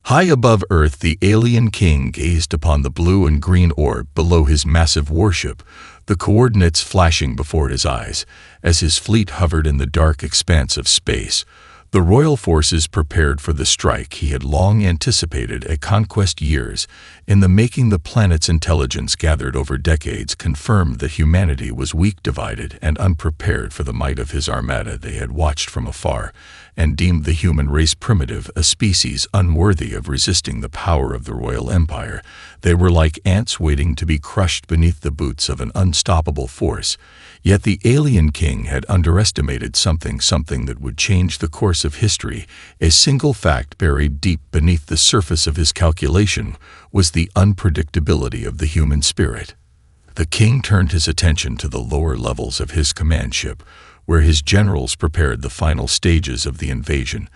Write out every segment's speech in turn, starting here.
High above Earth, the alien king gazed upon the blue and green orb below his massive warship, the coordinates flashing before his eyes as his fleet hovered in the dark expanse of space. The royal forces prepared for the strike he had long anticipated. A conquest years in the making. The planet's intelligence gathered over decades confirmed that humanity was weak, divided, and unprepared for the might of his armada. They had watched from afar and deemed the human race primitive, a species unworthy of resisting the power of the royal empire. They were like ants waiting to be crushed beneath the boots of an unstoppable force. Yet the alien king had underestimated something that would change the course of history. A single fact buried deep beneath the surface of his calculation was the unpredictability of the human spirit. The king turned his attention to the lower levels of his command ship, where his generals prepared the final stages of the invasion.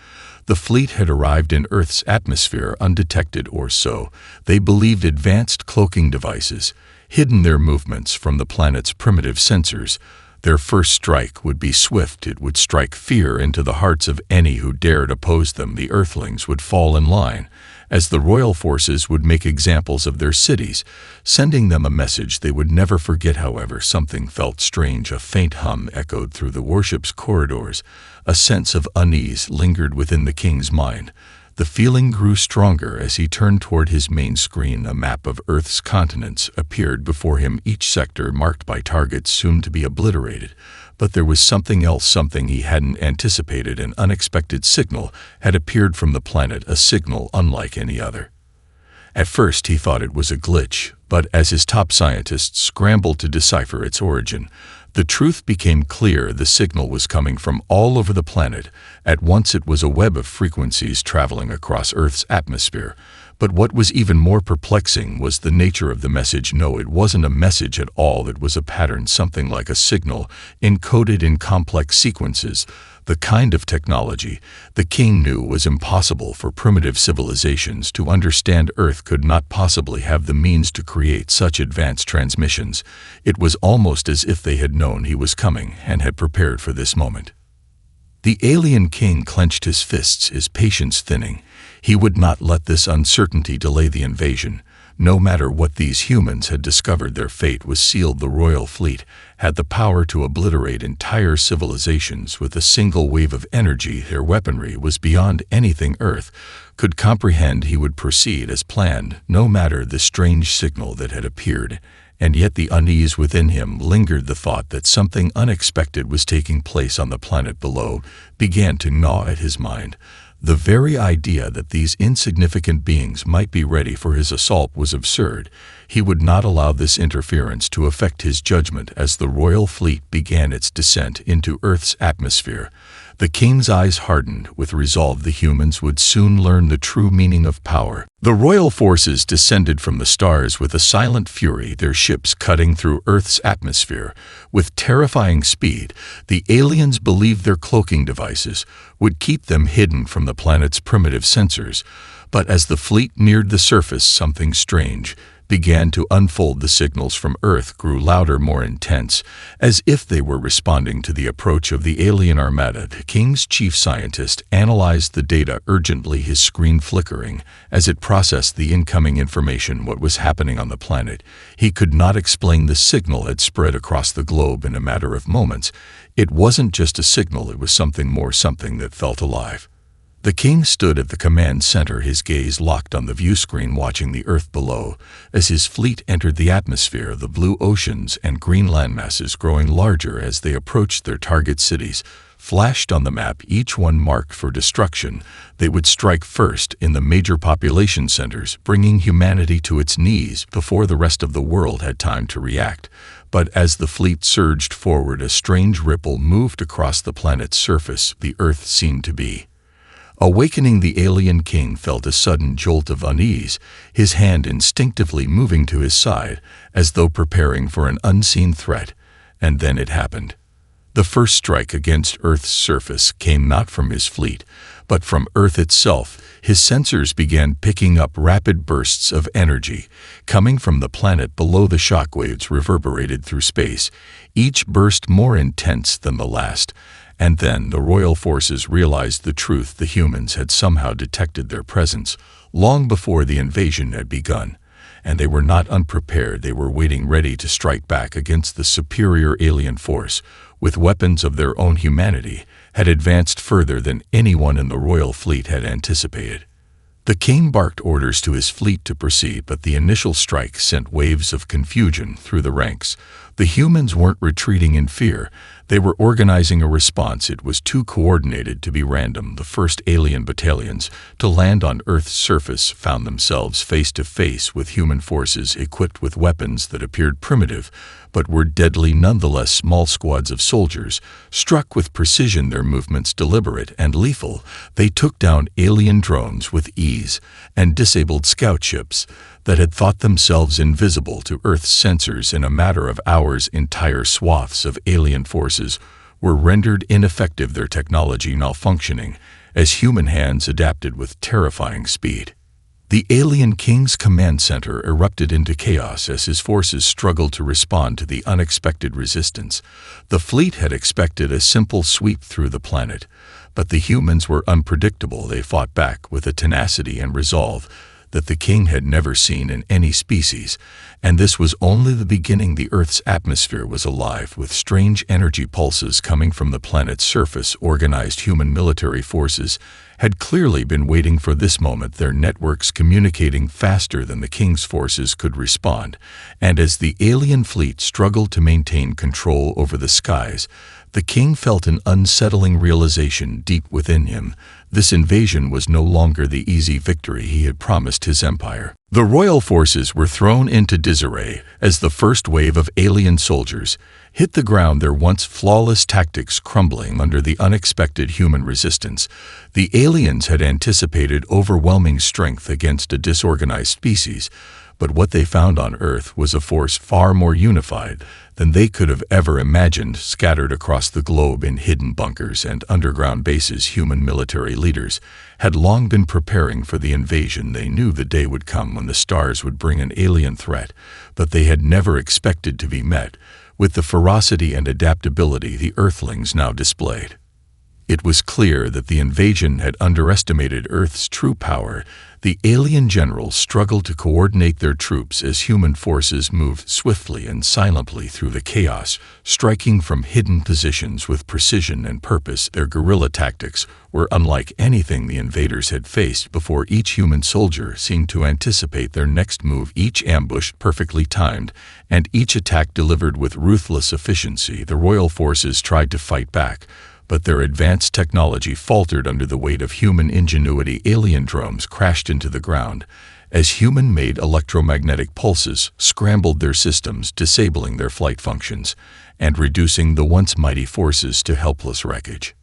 The fleet had arrived in Earth's atmosphere undetected, or so they believed. Advanced cloaking devices hidden their movements from the planet's primitive sensors. Their first strike would be swift. It would strike fear into the hearts of any who dared oppose them. The Earthlings would fall in line, as the royal forces would make examples of their cities, sending them a message they would never forget. However, something felt strange. A faint hum echoed through the warship's corridors. A sense of unease lingered within the king's mind. The feeling grew stronger as he turned toward his main screen. A map of Earth's continents appeared before him, each sector marked by targets soon to be obliterated. But there was something else, something he hadn't anticipated. An unexpected signal had appeared from the planet, a signal unlike any other. At first he thought it was a glitch, but as his top scientists scrambled to decipher its origin, the truth became clear. The signal was coming from all over the planet. At once it was a web of frequencies traveling across Earth's atmosphere. But what was even more perplexing was the nature of the message. No, it wasn't a message at all. It was a pattern, something like a signal, encoded in complex sequences. The kind of technology the king knew was impossible for primitive civilizations to understand. Earth could not possibly have the means to create such advanced transmissions. It was almost as if they had known he was coming and had prepared for this moment. The alien king clenched his fists, his patience thinning. He would not let this uncertainty delay the invasion. No matter what these humans had discovered, their fate was sealed. The royal fleet had the power to obliterate entire civilizations with a single wave of energy. Their weaponry was beyond anything Earth could comprehend. He would proceed as planned, no matter the strange signal that had appeared. And yet the unease within him lingered. The thought that something unexpected was taking place on the planet below began to gnaw at his mind. The very idea that these insignificant beings might be ready for his assault was absurd. He would not allow this interference to affect his judgment. As the royal fleet began its descent into Earth's atmosphere, the king's eyes hardened with resolve. The humans would soon learn the true meaning of power. The royal forces descended from the stars with a silent fury, their ships cutting through Earth's atmosphere with terrifying speed. The aliens believed their cloaking devices would keep them hidden from the planet's primitive sensors. But as the fleet neared the surface, something strange began to unfold. The signals from Earth grew louder, more intense, as if they were responding to the approach of the alien armada. The king's chief scientist analyzed the data urgently, his screen flickering as it processed the incoming information. What was happening on the planet he could not explain. The signal had spread across the globe in a matter of moments. It wasn't just a signal, it was something more, something that felt alive. The king stood at the command center, his gaze locked on the view screen, watching the Earth below. As his fleet entered the atmosphere, the blue oceans and green landmasses, growing larger as they approached their target cities, flashed on the map, each one marked for destruction. They would strike first in the major population centers, bringing humanity to its knees before the rest of the world had time to react. But as the fleet surged forward, a strange ripple moved across the planet's surface. The Earth seemed to be awakening. The alien king felt a sudden jolt of unease, his hand instinctively moving to his side, as though preparing for an unseen threat. And then it happened. The first strike against Earth's surface came not from his fleet, but from Earth itself. His sensors began picking up rapid bursts of energy coming from the planet below. The shockwaves reverberated through space, each burst more intense than the last. And then the royal forces realized the truth: the humans had somehow detected their presence long before the invasion had begun. And they were not unprepared. They were waiting, ready to strike back against the superior alien force, with weapons of their own. Humanity had advanced further than anyone in the royal fleet had anticipated. The king barked orders to his fleet to proceed, but the initial strike sent waves of confusion through the ranks. The humans weren't retreating in fear. They were organizing a response. It was too coordinated to be random. The first alien battalions to land on Earth's surface found themselves face to face with human forces equipped with weapons that appeared primitive, but were deadly nonetheless. Small squads of soldiers, struck with precision, their movements deliberate and lethal. They took down alien drones with ease and disabled scout ships that had thought themselves invisible to Earth's sensors. In a matter of hours, entire swaths of alien forces were rendered ineffective, their technology malfunctioning as human hands adapted with terrifying speed. The alien king's command center erupted into chaos as his forces struggled to respond to the unexpected resistance. The fleet had expected a simple sweep through the planet, but the humans were unpredictable. They fought back with a tenacity and resolve that the king had never seen in any species, and this was only the beginning. The Earth's atmosphere was alive with strange energy pulses coming from the planet's surface. Organized human military forces had clearly been waiting for this moment, their networks communicating faster than the king's forces could respond. And as the alien fleet struggled to maintain control over the skies, the king felt an unsettling realization deep within him. This invasion was no longer the easy victory he had promised his empire. The royal forces were thrown into disarray as the first wave of alien soldiers hit the ground, their once flawless tactics crumbling under the unexpected human resistance. The aliens had anticipated overwhelming strength against a disorganized species, but what they found on Earth was a force far more unified than they could have ever imagined. Scattered across the globe in hidden bunkers and underground bases, human military leaders had long been preparing for the invasion. They knew the day would come when the stars would bring an alien threat, but they had never expected to be met with the ferocity and adaptability the Earthlings now displayed. It was clear that the invasion had underestimated Earth's true power. The alien generals struggled to coordinate their troops as human forces moved swiftly and silently through the chaos, striking from hidden positions with precision and purpose. Their guerrilla tactics were unlike anything the invaders had faced before. Each human soldier seemed to anticipate their next move, each ambush perfectly timed, and each attack delivered with ruthless efficiency. The royal forces tried to fight back, but their advanced technology faltered under the weight of human ingenuity. Alien drones crashed into the ground as human-made electromagnetic pulses scrambled their systems, disabling their flight functions and reducing the once mighty forces to helpless wreckage.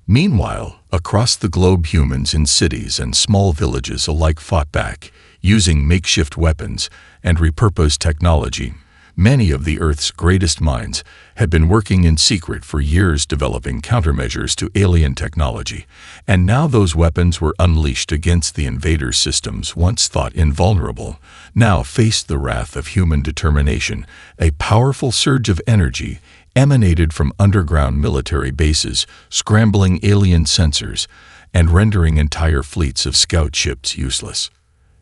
Meanwhile, across the globe, humans in cities and small villages alike fought back, using makeshift weapons and repurposed technology. Many of the Earth's greatest minds had been working in secret for years, developing countermeasures to alien technology, and now those weapons were unleashed against the invaders' systems. Once thought invulnerable, now faced the wrath of human determination. A powerful surge of energy emanated from underground military bases, scrambling alien sensors and rendering entire fleets of scout ships useless.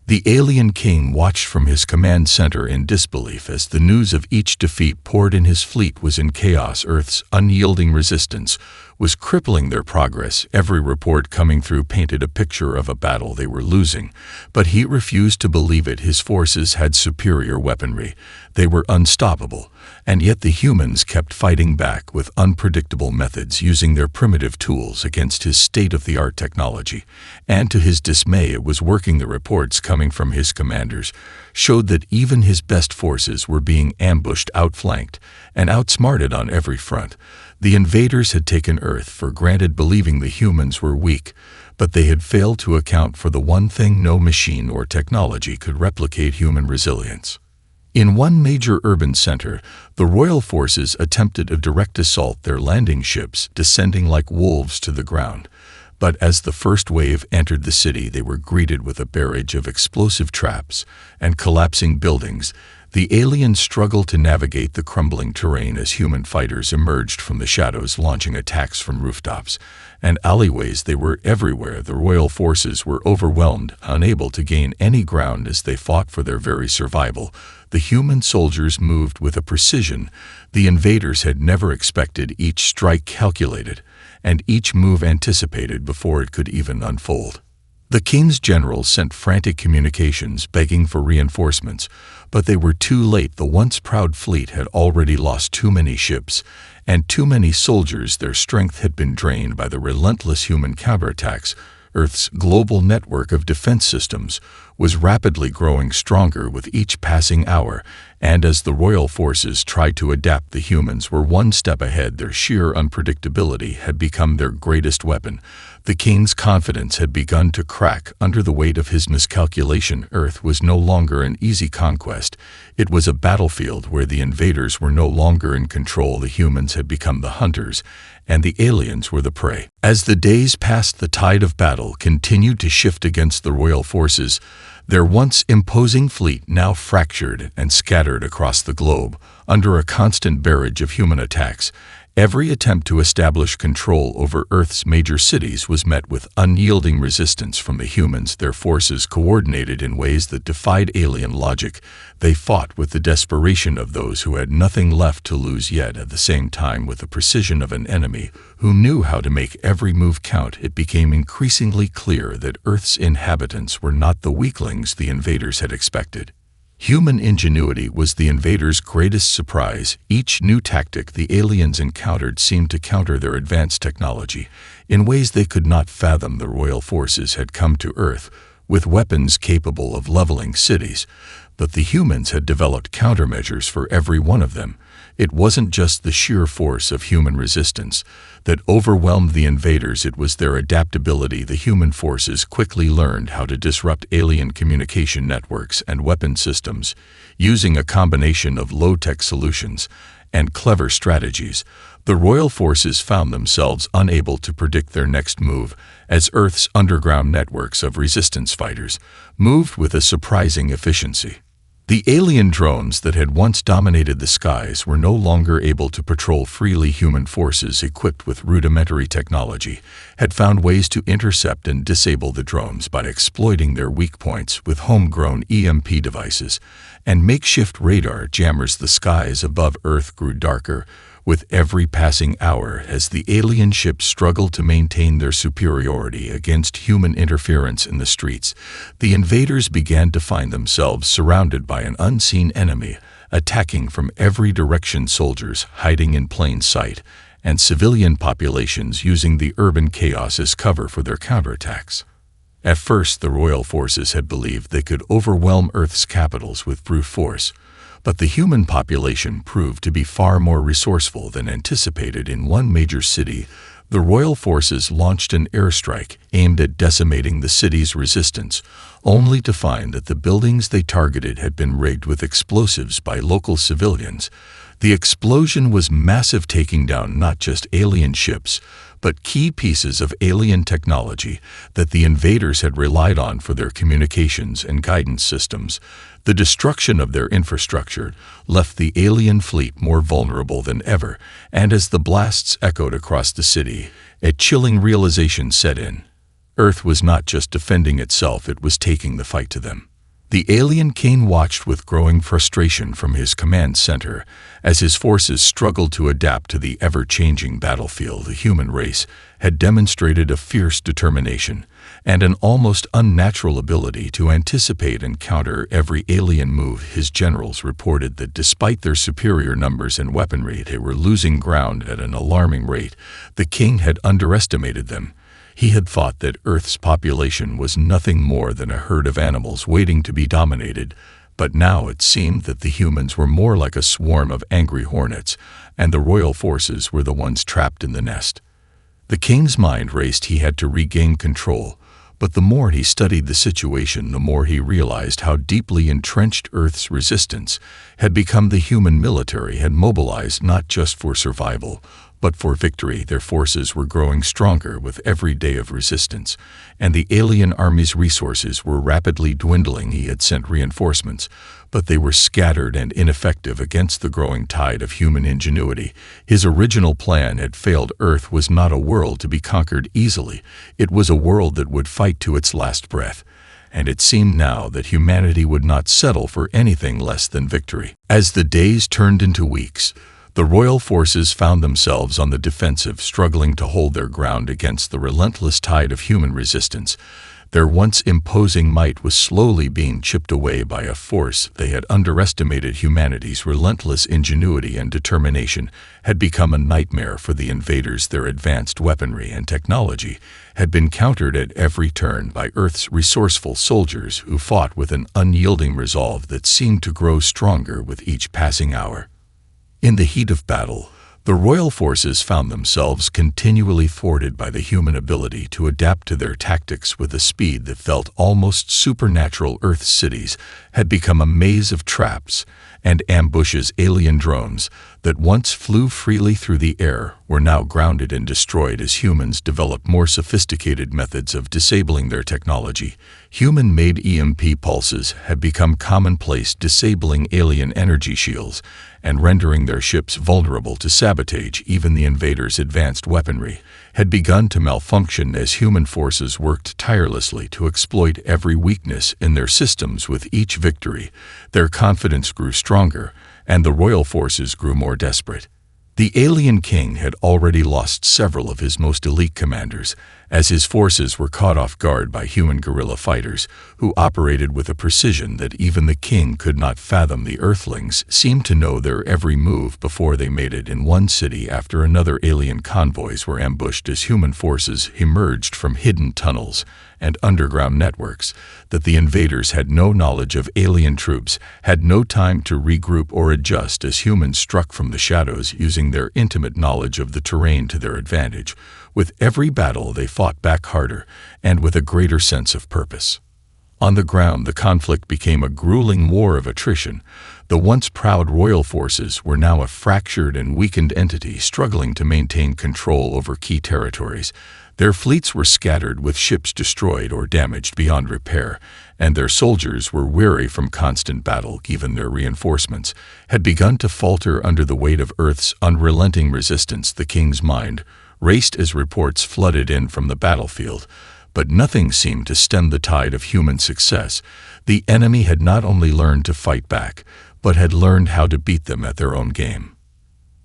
The alien king watched from his command center in disbelief as the news of each defeat poured in. His fleet was in chaos. Earth's unyielding resistance was crippling their progress. Every report coming through painted a picture of a battle they were losing, but he refused to believe it. His forces had superior weaponry. They were unstoppable, and yet the humans kept fighting back with unpredictable methods, using their primitive tools against his state-of-the-art technology. And to his dismay, it was working. The reports coming from his commanders showed that even his best forces were being ambushed, outflanked, and outsmarted on every front. The invaders had taken Earth for granted, believing the humans were weak, but they had failed to account for the one thing no machine or technology could replicate: human resilience. In one major urban center, the royal forces attempted a direct assault, their landing ships descending like wolves to the ground. But as the first wave entered the city, they were greeted with a barrage of explosive traps and collapsing buildings. The aliens struggled to navigate the crumbling terrain as human fighters emerged from the shadows, launching attacks from rooftops and alleyways. They were everywhere. The royal forces were overwhelmed, unable to gain any ground as they fought for their very survival. The human soldiers moved with a precision the invaders had never expected, each strike calculated, and each move anticipated before it could even unfold. The king's generals sent frantic communications begging for reinforcements, but they were too late. The once proud fleet had already lost too many ships and too many soldiers. Their strength had been drained by the relentless human counterattacks. Earth's global network of defense systems was rapidly growing stronger with each passing hour, and as the royal forces tried to adapt, the humans were one step ahead. Their sheer unpredictability had become their greatest weapon. The king's confidence had begun to crack under the weight of his miscalculation. Earth was no longer an easy conquest. It was a battlefield where the invaders were no longer in control. The humans had become the hunters, and the aliens were the prey. As the days passed, the tide of battle continued to shift against the royal forces. Their once imposing fleet now fractured and scattered across the globe under a constant barrage of human attacks. Every attempt to establish control over Earth's major cities was met with unyielding resistance from the humans. Their forces coordinated in ways that defied alien logic. They fought with the desperation of those who had nothing left to lose, yet at the same time with the precision of an enemy who knew how to make every move count. It became increasingly clear that Earth's inhabitants were not the weaklings the invaders had expected. Human ingenuity was the invaders' greatest surprise. Each new tactic the aliens encountered seemed to counter their advanced technology in ways they could not fathom. The royal forces had come to Earth with weapons capable of leveling cities, but the humans had developed countermeasures for every one of them. It wasn't just the sheer force of human resistance that overwhelmed the invaders, it was their adaptability. The human forces quickly learned how to disrupt alien communication networks and weapon systems. Using a combination of low-tech solutions and clever strategies, the royal forces found themselves unable to predict their next move as Earth's underground networks of resistance fighters moved with a surprising efficiency. The alien drones that had once dominated the skies were no longer able to patrol freely. Human forces equipped with rudimentary technology had found ways to intercept and disable the drones by exploiting their weak points with homegrown EMP devices and makeshift radar jammers. The skies above Earth grew darker with every passing hour as the alien ships struggled to maintain their superiority against human interference in the streets. The invaders began to find themselves surrounded by an unseen enemy, attacking from every direction. Soldiers hiding in plain sight, and civilian populations using the urban chaos as cover for their counterattacks. At first, the royal forces had believed they could overwhelm Earth's capitals with brute force, but the human population proved to be far more resourceful than anticipated. In one major city, the royal forces launched an airstrike aimed at decimating the city's resistance, only to find that the buildings they targeted had been rigged with explosives by local civilians. The explosion was massive, taking down not just alien ships, but key pieces of alien technology that the invaders had relied on for their communications and guidance systems. The destruction of their infrastructure left the alien fleet more vulnerable than ever, and as the blasts echoed across the city, a chilling realization set in. Earth was not just defending itself, it was taking the fight to them. The alien king watched with growing frustration from his command center as his forces struggled to adapt to the ever-changing battlefield. The human race had demonstrated a fierce determination and an almost unnatural ability to anticipate and counter every alien move. His generals reported that despite their superior numbers and weaponry, they were losing ground at an alarming rate. The king had underestimated them. He had thought that Earth's population was nothing more than a herd of animals waiting to be dominated, but now it seemed that the humans were more like a swarm of angry hornets, and the royal forces were the ones trapped in the nest. The king's mind raced. He had to regain control, but the more he studied the situation, the more he realized how deeply entrenched Earth's resistance had become. The human military had mobilized not just for survival, But for victory, their forces were growing stronger with every day of resistance, and the alien army's resources were rapidly dwindling. He had sent reinforcements, but they were scattered and ineffective against the growing tide of human ingenuity. His original plan had failed. Earth was not a world to be conquered easily. It was a world that would fight to its last breath. And it seemed now that humanity would not settle for anything less than victory. As the days turned into weeks, the royal forces found themselves on the defensive, struggling to hold their ground against the relentless tide of human resistance. Their once imposing might was slowly being chipped away by a force they had underestimated. Humanity's relentless ingenuity and determination had become a nightmare for the invaders. Their advanced weaponry and technology had been countered at every turn by Earth's resourceful soldiers who fought with an unyielding resolve that seemed to grow stronger with each passing hour. In the heat of battle, the royal forces found themselves continually thwarted by the human ability to adapt to their tactics with a speed that felt almost supernatural. Earth's cities had become a maze of traps and ambushes. Alien drones that once flew freely through the air were now grounded and destroyed as humans developed more sophisticated methods of disabling their technology. Human-made EMP pulses had become commonplace, disabling alien energy shields and rendering their ships vulnerable to sabotage. Even the invaders' advanced weaponry had begun to malfunction as human forces worked tirelessly to exploit every weakness in their systems. With each victory, their confidence grew stronger, and the royal forces grew more desperate. The alien king had already lost several of his most elite commanders, as his forces were caught off guard by human guerrilla fighters who operated with a precision that even the king could not fathom. The Earthlings seemed to know their every move before they made it. In one city after another, alien convoys were ambushed as human forces emerged from hidden tunnels and underground networks that the invaders had no knowledge of. Alien troops had no time to regroup or adjust as humans struck from the shadows, using their intimate knowledge of the terrain to their advantage. With every battle, they fought back harder and with a greater sense of purpose. On the ground, the conflict became a grueling war of attrition. The once proud royal forces were now a fractured and weakened entity, struggling to maintain control over key territories. Their fleets were scattered, with ships destroyed or damaged beyond repair, and their soldiers were weary from constant battle. Even their reinforcements had begun to falter under the weight of Earth's unrelenting resistance. The king's mind raced as reports flooded in from the battlefield, but nothing seemed to stem the tide of human success. The enemy had not only learned to fight back, but had learned how to beat them at their own game.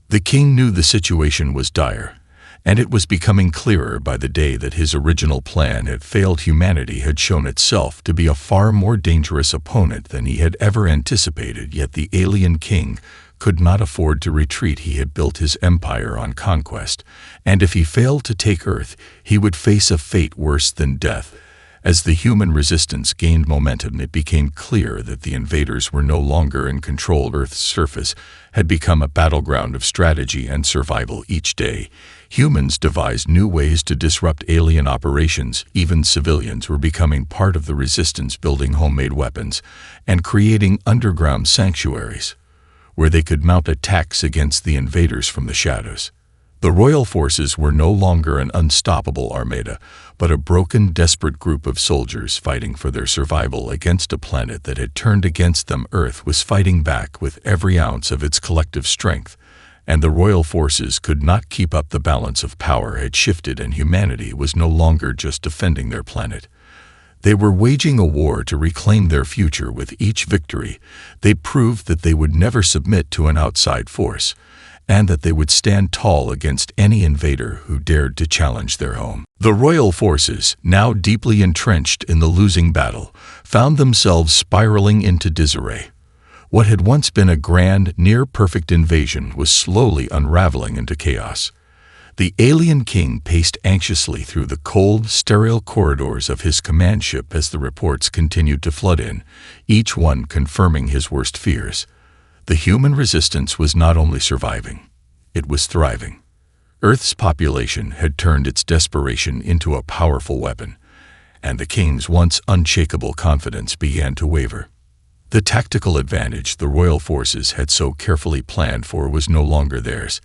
The king knew the situation was dire, and it was becoming clearer by the day that his original plan had failed. Humanity had shown itself to be a far more dangerous opponent than he had ever anticipated, yet the alien king could not afford to retreat. He had built his empire on conquest, and if he failed to take Earth, he would face a fate worse than death. As the human resistance gained momentum, it became clear that the invaders were no longer in control. Earth's surface had become a battleground of strategy and survival. Each day, humans devised new ways to disrupt alien operations. Even civilians were becoming part of the resistance, building homemade weapons and creating underground sanctuaries where they could mount attacks against the invaders from the shadows. The royal forces were no longer an unstoppable armada, but a broken, desperate group of soldiers fighting for their survival against a planet that had turned against them. Earth was fighting back with every ounce of its collective strength, and the royal forces could not keep up. The balance of power had shifted, and humanity was no longer just defending their planet. They were waging a war to reclaim their future. With each victory, they proved that they would never submit to an outside force, and that they would stand tall against any invader who dared to challenge their home. The royal forces, now deeply entrenched in the losing battle, found themselves spiraling into disarray. What had once been a grand, near-perfect invasion was slowly unraveling into chaos. The alien king paced anxiously through the cold, sterile corridors of his command ship as the reports continued to flood in, each one confirming his worst fears. The human resistance was not only surviving, it was thriving. Earth's population had turned its desperation into a powerful weapon, and the king's once unshakable confidence began to waver. The tactical advantage the royal forces had so carefully planned for was no longer theirs.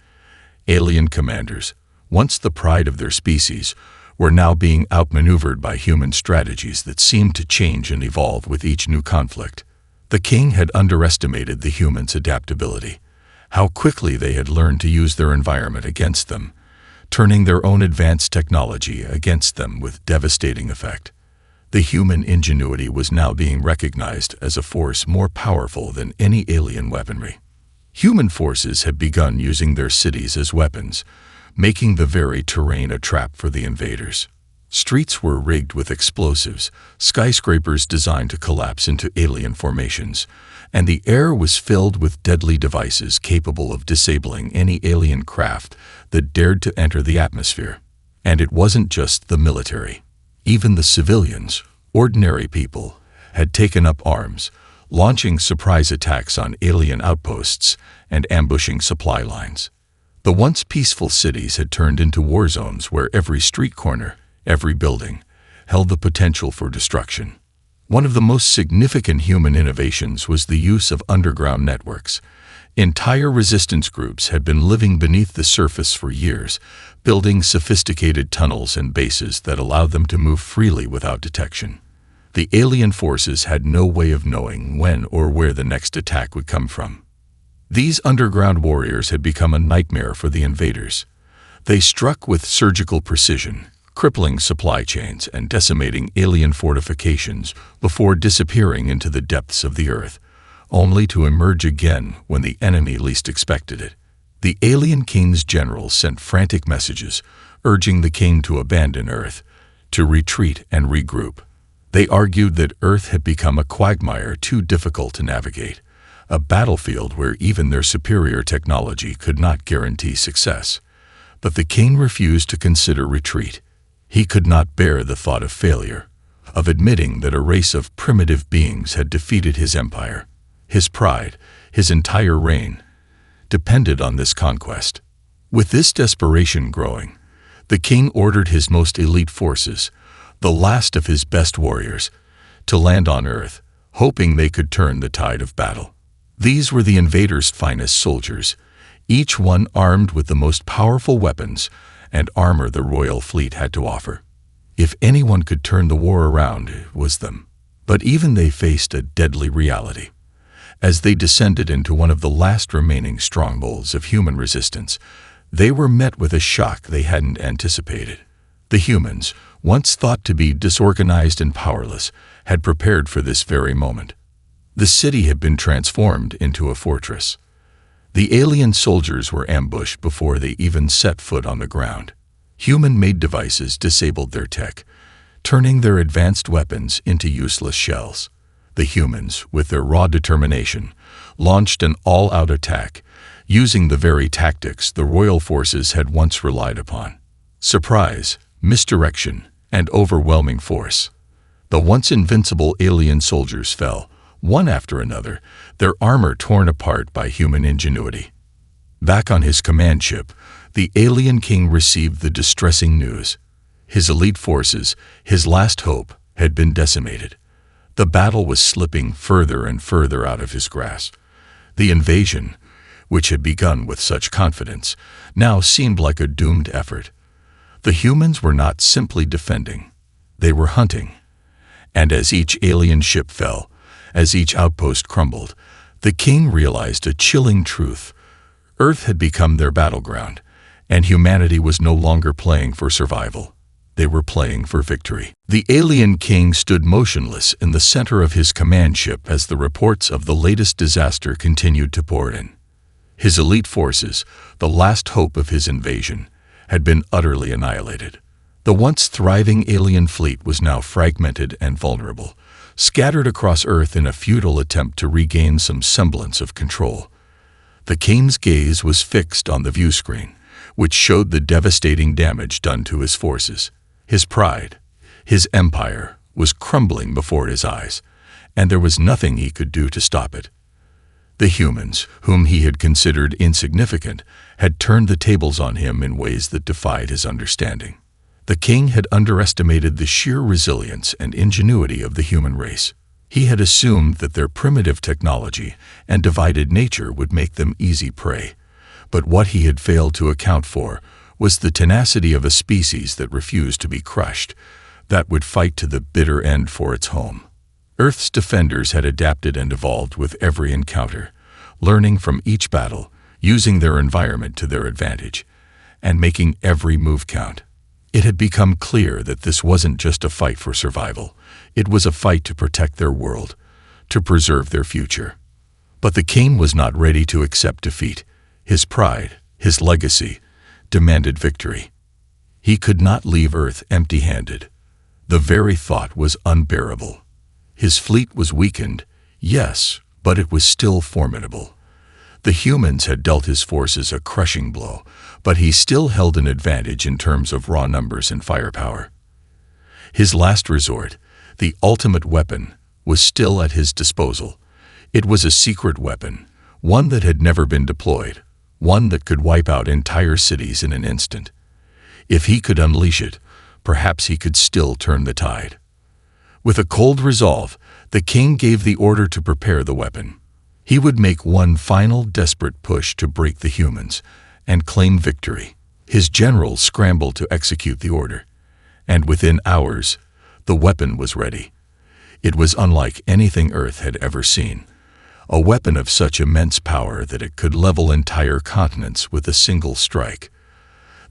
Alien commanders, once the pride of their species, were now being outmaneuvered by human strategies that seemed to change and evolve with each new conflict. The king had underestimated the humans' adaptability, how quickly they had learned to use their environment against them, turning their own advanced technology against them with devastating effect. The human ingenuity was now being recognized as a force more powerful than any alien weaponry. Human forces had begun using their cities as weapons, making the very terrain a trap for the invaders. Streets were rigged with explosives, skyscrapers designed to collapse into alien formations, and the air was filled with deadly devices capable of disabling any alien craft that dared to enter the atmosphere. And it wasn't just the military. Even the civilians, ordinary people, had taken up arms, launching surprise attacks on alien outposts and ambushing supply lines. The once peaceful cities had turned into war zones where every street corner, every building, held the potential for destruction. One of the most significant human innovations was the use of underground networks. Entire resistance groups had been living beneath the surface for years, building sophisticated tunnels and bases that allowed them to move freely without detection. The alien forces had no way of knowing when or where the next attack would come from. These underground warriors had become a nightmare for the invaders. They struck with surgical precision, crippling supply chains and decimating alien fortifications before disappearing into the depths of the earth, only to emerge again when the enemy least expected it. The alien king's generals sent frantic messages, urging the king to abandon Earth, to retreat and regroup. They argued that Earth had become a quagmire too difficult to navigate, a battlefield where even their superior technology could not guarantee success. But the king refused to consider retreat. He could not bear the thought of failure, of admitting that a race of primitive beings had defeated his empire. His pride, his entire reign, depended on this conquest. With this desperation growing, the king ordered his most elite forces, the last of his best warriors, to land on Earth, hoping they could turn the tide of battle. These were the invaders' finest soldiers, each one armed with the most powerful weapons and armor the royal fleet had to offer. If anyone could turn the war around, it was them. But even they faced a deadly reality. As they descended into one of the last remaining strongholds of human resistance, they were met with a shock they hadn't anticipated. The humans, once thought to be disorganized and powerless, had prepared for this very moment. The city had been transformed into a fortress. The alien soldiers were ambushed before they even set foot on the ground. Human-made devices disabled their tech, turning their advanced weapons into useless shells. The humans, with their raw determination, launched an all-out attack, using the very tactics the royal forces had once relied upon. Surprise, misdirection, and overwhelming force. The once invincible alien soldiers fell, one after another, their armor torn apart by human ingenuity. Back on his command ship, the alien king received the distressing news. His elite forces, his last hope, had been decimated. The battle was slipping further and further out of his grasp. The invasion, which had begun with such confidence, now seemed like a doomed effort. The humans were not simply defending, they were hunting. And as each alien ship fell, as each outpost crumbled, the king realized a chilling truth. Earth had become their battleground, and humanity was no longer playing for survival. They were playing for victory. The alien king stood motionless in the center of his command ship as the reports of the latest disaster continued to pour in. His elite forces, the last hope of his invasion, had been utterly annihilated. The once thriving alien fleet was now fragmented and vulnerable, scattered across Earth in a futile attempt to regain some semblance of control. The king's gaze was fixed on the view screen, which showed the devastating damage done to his forces. His pride, his empire, was crumbling before his eyes, and there was nothing he could do to stop it. The humans, whom he had considered insignificant, had turned the tables on him in ways that defied his understanding. The king had underestimated the sheer resilience and ingenuity of the human race. He had assumed that their primitive technology and divided nature would make them easy prey. But what he had failed to account for was the tenacity of a species that refused to be crushed, that would fight to the bitter end for its home. Earth's defenders had adapted and evolved with every encounter, learning from each battle, using their environment to their advantage, and making every move count. It had become clear that this wasn't just a fight for survival. It was a fight to protect their world, to preserve their future. But the king was not ready to accept defeat. His pride, his legacy, demanded victory. He could not leave Earth empty-handed. The very thought was unbearable. His fleet was weakened, yes, but it was still formidable. The humans had dealt his forces a crushing blow, but he still held an advantage in terms of raw numbers and firepower. His last resort, the ultimate weapon, was still at his disposal. It was a secret weapon, one that had never been deployed, one that could wipe out entire cities in an instant. If he could unleash it, perhaps he could still turn the tide. With a cold resolve, the king gave the order to prepare the weapon. He would make one final desperate push to break the humans and claim victory. His generals scrambled to execute the order, and within hours, the weapon was ready. It was unlike anything Earth had ever seen, a weapon of such immense power that it could level entire continents with a single strike.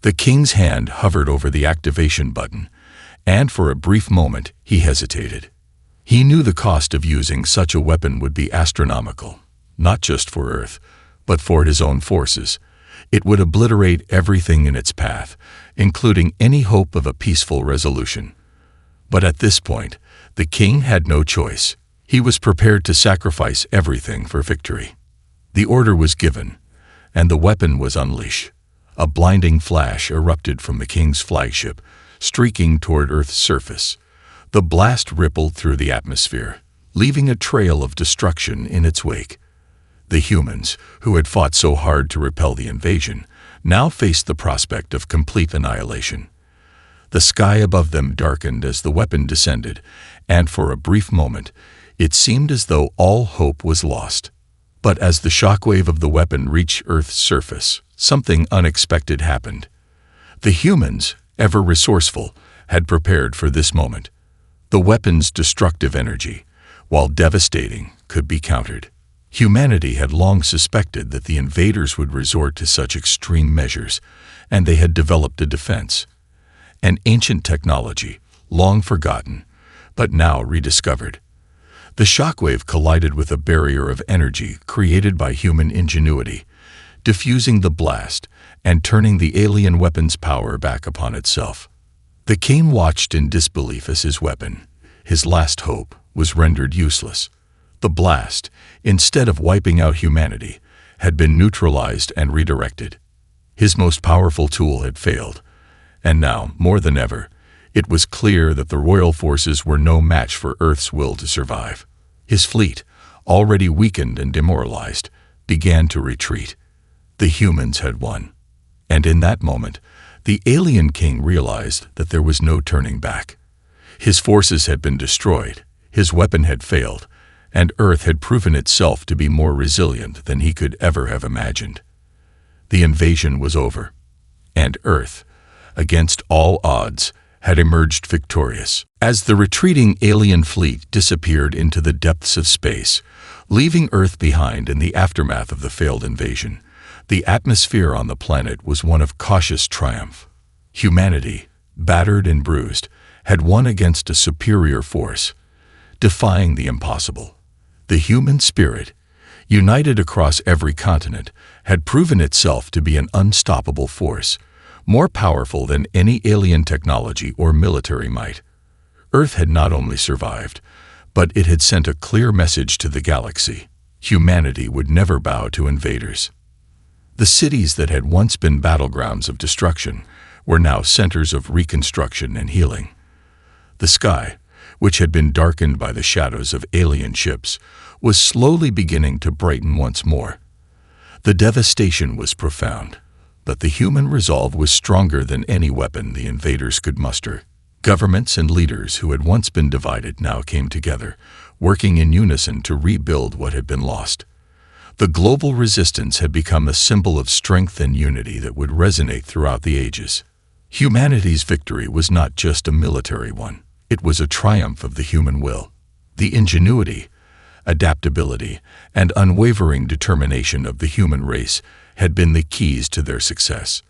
The king's hand hovered over the activation button, and for a brief moment he hesitated. He knew the cost of using such a weapon would be astronomical, not just for Earth, but for his own forces. It would obliterate everything in its path, including any hope of a peaceful resolution. But at this point, the king had no choice. He was prepared to sacrifice everything for victory. The order was given, and the weapon was unleashed. A blinding flash erupted from the king's flagship, streaking toward Earth's surface. The blast rippled through the atmosphere, leaving a trail of destruction in its wake. The humans, who had fought so hard to repel the invasion, now faced the prospect of complete annihilation. The sky above them darkened as the weapon descended, and for a brief moment, it seemed as though all hope was lost. But as the shockwave of the weapon reached Earth's surface, something unexpected happened. The humans, ever resourceful, had prepared for this moment. The weapon's destructive energy, while devastating, could be countered. Humanity had long suspected that the invaders would resort to such extreme measures, and they had developed a defense. An ancient technology, long forgotten, but now rediscovered. The shockwave collided with a barrier of energy created by human ingenuity, diffusing the blast and turning the alien weapon's power back upon itself. The king watched in disbelief as his weapon, his last hope, was rendered useless. The blast, instead of wiping out humanity, had been neutralized and redirected. His most powerful tool had failed, and now, more than ever, it was clear that the royal forces were no match for Earth's will to survive. His fleet, already weakened and demoralized, began to retreat. The humans had won. And in that moment, the alien king realized that there was no turning back. His forces had been destroyed, his weapon had failed, and Earth had proven itself to be more resilient than he could ever have imagined. The invasion was over, and Earth, against all odds, had emerged victorious. As the retreating alien fleet disappeared into the depths of space, leaving Earth behind in the aftermath of the failed invasion, the atmosphere on the planet was one of cautious triumph. Humanity, battered and bruised, had won against a superior force, defying the impossible. The human spirit, united across every continent, had proven itself to be an unstoppable force, more powerful than any alien technology or military might. Earth had not only survived, but it had sent a clear message to the galaxy. Humanity would never bow to invaders. The cities that had once been battlegrounds of destruction were now centers of reconstruction and healing. The sky, which had been darkened by the shadows of alien ships, was slowly beginning to brighten once more. The devastation was profound, but the human resolve was stronger than any weapon the invaders could muster. Governments and leaders who had once been divided now came together, working in unison to rebuild what had been lost. The global resistance had become a symbol of strength and unity that would resonate throughout the ages. Humanity's victory was not just a military one. It was a triumph of the human will. The ingenuity, adaptability, and unwavering determination of the human race had been the keys to their success.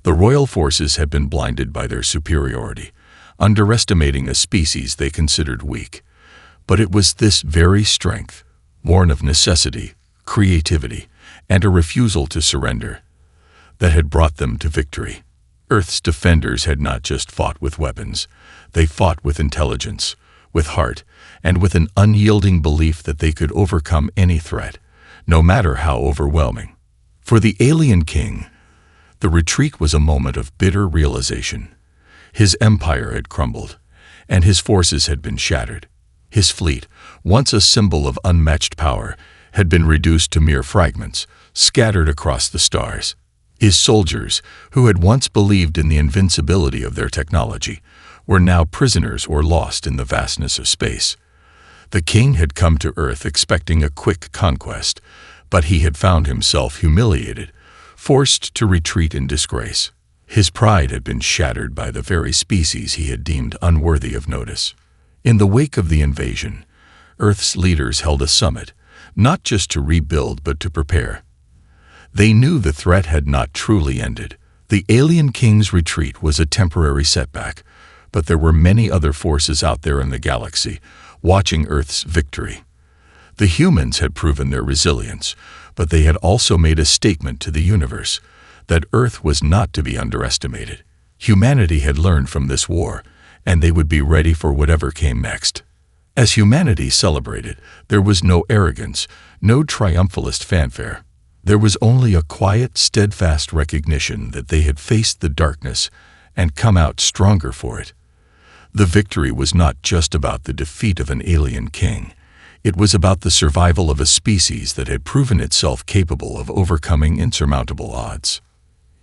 The royal forces had been blinded by their superiority, underestimating a species they considered weak. But it was this very strength, born of necessity, creativity, and a refusal to surrender, that had brought them to victory. Earth's defenders had not just fought with weapons. They fought with intelligence, with heart, and with an unyielding belief that they could overcome any threat, no matter how overwhelming. For the alien king, the retreat was a moment of bitter realization. His empire had crumbled, and his forces had been shattered. His fleet, once a symbol of unmatched power, had been reduced to mere fragments, scattered across the stars. His soldiers, who had once believed in the invincibility of their technology, were now prisoners or lost in the vastness of space. The king had come to Earth expecting a quick conquest, but he had found himself humiliated, forced to retreat in disgrace. His pride had been shattered by the very species he had deemed unworthy of notice. In the wake of the invasion, Earth's leaders held a summit, not just to rebuild but to prepare. They knew the threat had not truly ended. The alien king's retreat was a temporary setback, but there were many other forces out there in the galaxy, watching Earth's victory. The humans had proven their resilience, but they had also made a statement to the universe that Earth was not to be underestimated. Humanity had learned from this war, and they would be ready for whatever came next. As humanity celebrated, there was no arrogance, no triumphalist fanfare. There was only a quiet, steadfast recognition that they had faced the darkness and come out stronger for it. The victory was not just about the defeat of an alien king. It was about the survival of a species that had proven itself capable of overcoming insurmountable odds.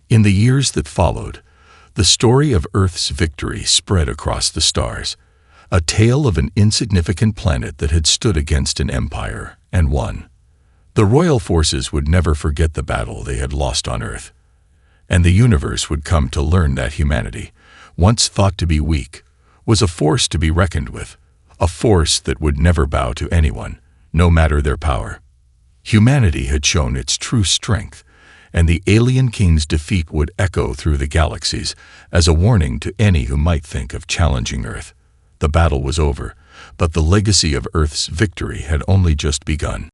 In the years that followed, the story of Earth's victory spread across the stars, a tale of an insignificant planet that had stood against an empire and won. The royal forces would never forget the battle they had lost on Earth, and the universe would come to learn that humanity, once thought to be weak, was a force to be reckoned with, a force that would never bow to anyone, no matter their power. Humanity had shown its true strength, and the alien king's defeat would echo through the galaxies as a warning to any who might think of challenging Earth. The battle was over, but the legacy of Earth's victory had only just begun.